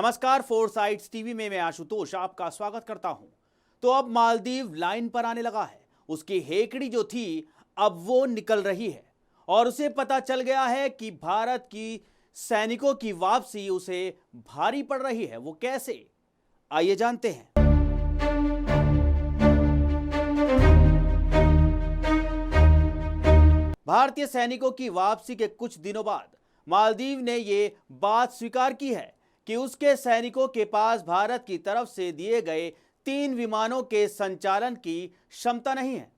नमस्कार, four sides TV में मैं आशुतोष आपका स्वागत करता हूं। तो अब मालदीव लाइन पर आने लगा है। उसकी हेकड़ी जो थी अब वो निकल रही है और उसे पता चल गया है कि भारत की सैनिकों की वापसी उसे भारी पड़ रही है। वो कैसे, आइए जानते हैं। भारतीय सैनिकों की वापसी के कुछ दिनों बाद मालदीव ने ये बात स्वीकार की है कि उसके सैनिकों के पास भारत की तरफ से दिए गए 3 विमानों के संचालन की क्षमता नहीं है।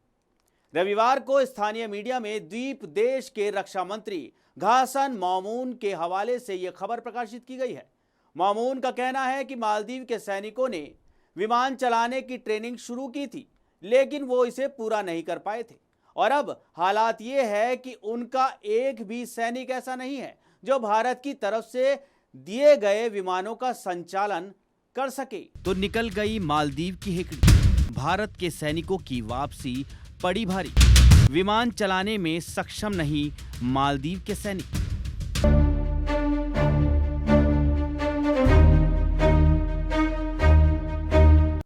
रविवार को स्थानीय मीडिया में द्वीप देश के रक्षा मंत्री घासन मौमून के हवाले से यह खबर प्रकाशित की गई है। मौमून का कहना है कि मालदीव के सैनिकों ने विमान चलाने की ट्रेनिंग शुरू की थी, लेकिन वो इसे पूरा नहीं कर पाए थे और अब हालात ये है कि उनका एक भी सैनिक ऐसा नहीं है जो भारत की तरफ से दिए गए विमानों का संचालन कर सके। तो निकल गई मालदीव की हेकड़ी। भारत के सैनिकों की वापसी पड़ी भारी। विमान चलाने में सक्षम नहीं मालदीव के सैनिक।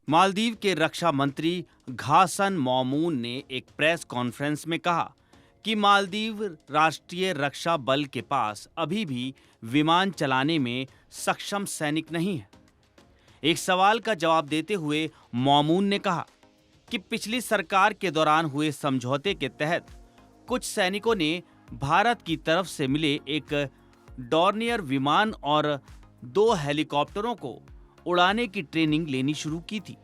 मालदीव के रक्षा मंत्री घासन मौमून ने एक प्रेस कॉन्फ्रेंस में कहा कि मालदीव राष्ट्रीय रक्षा बल के पास अभी भी विमान चलाने में सक्षम सैनिक नहीं है। एक सवाल का जवाब देते हुए मौमून ने कहा कि पिछली सरकार के दौरान हुए समझौते के तहत कुछ सैनिकों ने भारत की तरफ से मिले एक डॉर्नियर विमान और 2 हेलीकॉप्टरों को उड़ाने की ट्रेनिंग लेनी शुरू की थी,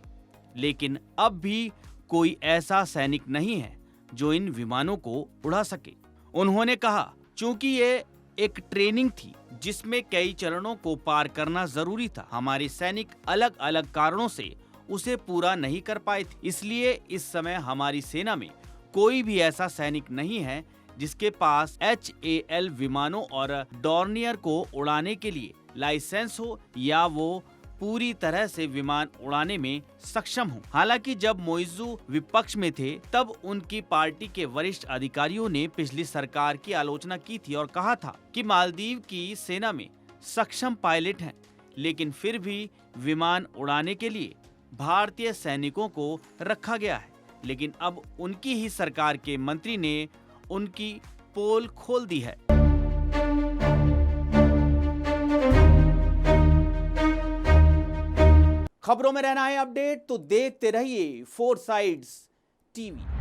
लेकिन अब भी कोई ऐसा सैनिक नहीं है जो इन विमानों को उड़ा सके। उन्होंने कहा, चूंकि ये एक ट्रेनिंग थी जिसमें कई चरणों को पार करना जरूरी था, हमारे सैनिक अलग अलग कारणों से उसे पूरा नहीं कर पाए थे। इसलिए इस समय हमारी सेना में कोई भी ऐसा सैनिक नहीं है जिसके पास HAL विमानों और डॉर्नियर को उड़ाने के लिए लाइसेंस हो या वो पूरी तरह से विमान उड़ाने में सक्षम हो। हालांकि जब मोइजू विपक्ष में थे तब उनकी पार्टी के वरिष्ठ अधिकारियों ने पिछली सरकार की आलोचना की थी और कहा था कि मालदीव की सेना में सक्षम पायलट हैं, लेकिन फिर भी विमान उड़ाने के लिए भारतीय सैनिकों को रखा गया है। लेकिन अब उनकी ही सरकार के मंत्री ने उनकी पोल खोल दी है। खबरों में रहना है अपडेट तो देखते रहिए फोर साइड्स टीवी।